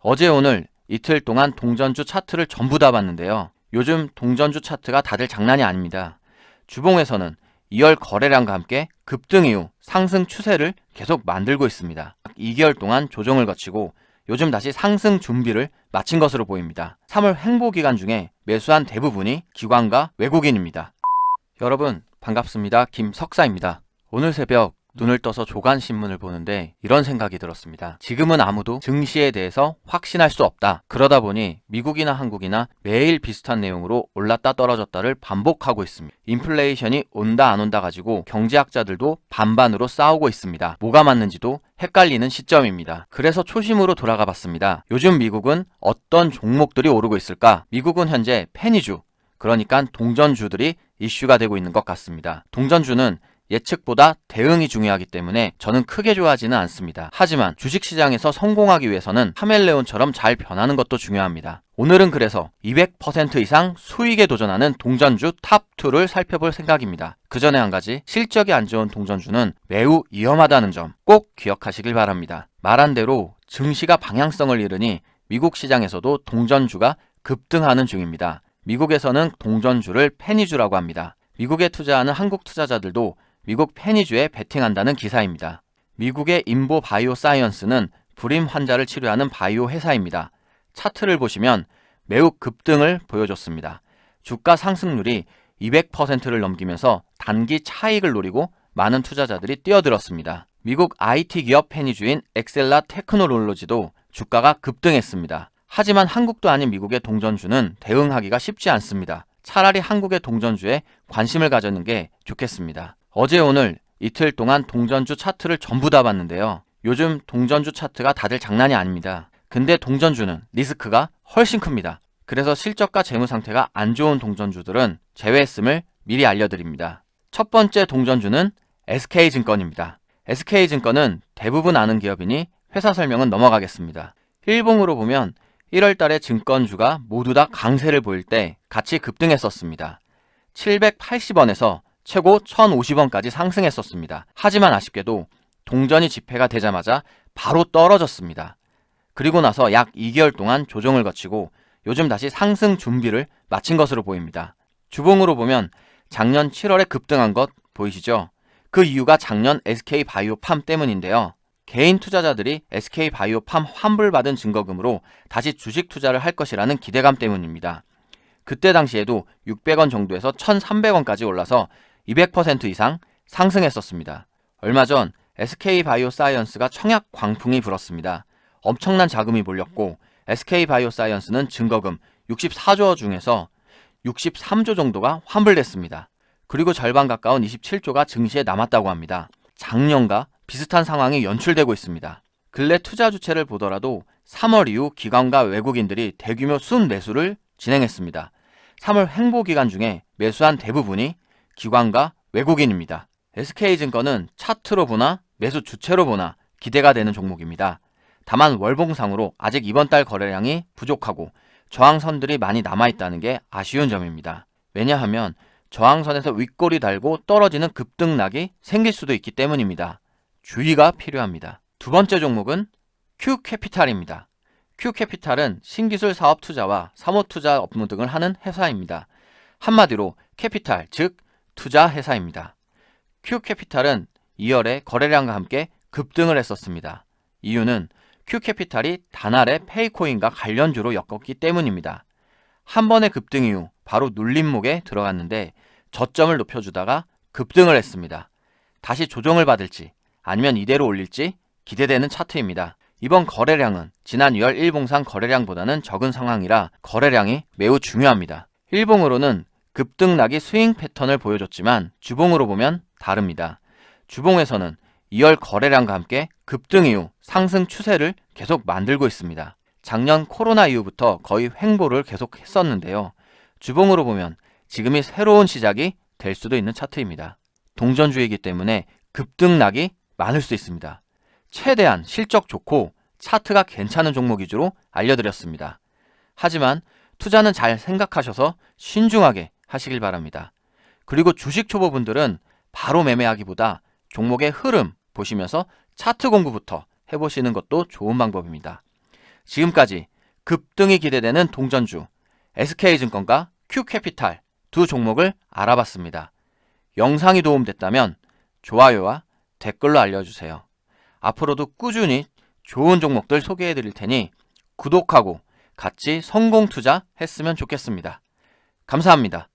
어제 오늘 이틀 동안 동전주 차트를 전부 다 봤는데요. 요즘 동전주 차트가 다들 장난이 아닙니다. 주봉에서는 2월 거래량과 함께 급등 이후 상승 추세를 계속 만들고 있습니다. 2개월 동안 조정을 거치고 요즘 다시 상승 준비를 마친 것으로 보입니다. 3월 횡보 기간 중에 매수한 대부분이 기관과 외국인입니다. 여러분 반갑습니다. 김석사입니다. 오늘 새벽 눈을 떠서 조간신문을 보는데 이런 생각이 들었습니다. 지금은 아무도 증시에 대해서 확신할 수 없다. 그러다 보니 미국이나 한국이나 매일 비슷한 내용으로 올랐다 떨어졌다를 반복하고 있습니다. 인플레이션이 온다 안 온다 가지고 경제학자들도 반반으로 싸우고 있습니다. 뭐가 맞는지도 헷갈리는 시점입니다. 그래서 초심으로 돌아가 봤습니다. 요즘 미국은 어떤 종목들이 오르고 있을까? 미국은 현재 페니주, 그러니까 동전주들이 이슈가 되고 있는 것 같습니다. 동전주는 예측보다 대응이 중요하기 때문에 저는 크게 좋아하지는 않습니다. 하지만 주식시장에서 성공하기 위해서는 카멜레온처럼 잘 변하는 것도 중요합니다. 오늘은 그래서 200% 이상 수익에 도전하는 동전주 탑2를 살펴볼 생각입니다. 그 전에 한 가지, 실적이 안 좋은 동전주는 매우 위험하다는 점 꼭 기억하시길 바랍니다. 말한 대로 증시가 방향성을 잃으니 미국 시장에서도 동전주가 급등하는 중입니다. 미국에서는 동전주를 페니주라고 합니다. 미국에 투자하는 한국 투자자들도 미국 페니주에 베팅한다는 기사입니다. 미국의 인보 바이오 사이언스는 불임 환자를 치료하는 바이오 회사입니다. 차트를 보시면 매우 급등을 보여줬습니다. 주가 상승률이 200%를 넘기면서 단기 차익을 노리고 많은 투자자들이 뛰어들었습니다. 미국 IT 기업 페니주인 엑셀라 테크놀로지도 주가가 급등했습니다. 하지만 한국도 아닌 미국의 동전주는 대응하기가 쉽지 않습니다. 차라리 한국의 동전주에 관심을 가지는 게 좋겠습니다. 어제 오늘 이틀 동안 동전주 차트를 전부 다 봤는데요. 요즘 동전주 차트가 다들 장난이 아닙니다. 근데 동전주는 리스크가 훨씬 큽니다. 그래서 실적과 재무 상태가 안 좋은 동전주들은 제외했음을 미리 알려드립니다. 첫 번째 동전주는 SK증권입니다. SK증권은 대부분 아는 기업이니 회사 설명은 넘어가겠습니다. 일봉으로 보면 1월 달에 증권주가 모두 다 강세를 보일 때 같이 급등했었습니다. 780원에서 최고 1050원까지 상승했었습니다. 하지만 아쉽게도 동전이 집회가 되자마자 바로 떨어졌습니다. 그리고 나서 약 2개월 동안 조정을 거치고 요즘 다시 상승 준비를 마친 것으로 보입니다. 주봉으로 보면 작년 7월에 급등한 것 보이시죠? 그 이유가 작년 SK바이오팜 때문인데요. 개인 투자자들이 SK바이오팜 환불받은 증거금으로 다시 주식 투자를 할 것이라는 기대감 때문입니다. 그때 당시에도 600원 정도에서 1300원까지 올라서 200% 이상 상승했었습니다. 얼마 전 SK바이오사이언스가 청약 광풍이 불었습니다. 엄청난 자금이 몰렸고 SK바이오사이언스는 증거금 64조 중에서 63조 정도가 환불됐습니다. 그리고 절반 가까운 27조가 증시에 남았다고 합니다. 작년과 비슷한 상황이 연출되고 있습니다. 근래 투자 주체를 보더라도 3월 이후 기관과 외국인들이 대규모 순매수를 진행했습니다. 3월 횡보 기간 중에 매수한 대부분이 기관과 외국인입니다. SK증권은 차트로 보나 매수 주체로 보나 기대가 되는 종목입니다. 다만 월봉상으로 아직 이번 달 거래량이 부족하고 저항선들이 많이 남아있다는 게 아쉬운 점입니다. 왜냐하면 저항선에서 윗골이 달고 떨어지는 급등락이 생길 수도 있기 때문입니다. 주의가 필요합니다. 두 번째 종목은 Q캐피탈입니다. Q캐피탈은 신기술 사업 투자와 사모 투자 업무 등을 하는 회사입니다. 한마디로 캐피탈, 즉 투자 회사입니다. Q캐피탈은 2월에 거래량과 함께 급등을 했었습니다. 이유는 Q캐피탈이 단알의 페이코인과 관련주로 엮었기 때문입니다. 한 번의 급등 이후 바로 눌림목에 들어갔는데 저점을 높여주다가 급등을 했습니다. 다시 조정을 받을지 아니면 이대로 올릴지 기대되는 차트입니다. 이번 거래량은 지난 2월 일봉상 거래량보다는 적은 상황이라 거래량이 매우 중요합니다. 일봉으로는 급등락이 스윙 패턴을 보여줬지만 주봉으로 보면 다릅니다. 주봉에서는 2월 거래량과 함께 급등 이후 상승 추세를 계속 만들고 있습니다. 작년 코로나 이후부터 거의 횡보를 계속 했었는데요. 주봉으로 보면 지금이 새로운 시작이 될 수도 있는 차트입니다. 동전주이기 때문에 급등락이 많을 수 있습니다. 최대한 실적 좋고 차트가 괜찮은 종목 위주로 알려드렸습니다. 하지만 투자는 잘 생각하셔서 신중하게 하시길 바랍니다. 그리고 주식 초보분들은 바로 매매하기보다 종목의 흐름 보시면서 차트 공부부터 해보시는 것도 좋은 방법입니다. 지금까지 급등이 기대되는 동전주 SK증권과 Q캐피탈 두 종목을 알아봤습니다. 영상이 도움됐다면 좋아요와 댓글로 알려주세요. 앞으로도 꾸준히 좋은 종목들 소개해드릴 테니 구독하고 같이 성공 투자 했으면 좋겠습니다. 감사합니다.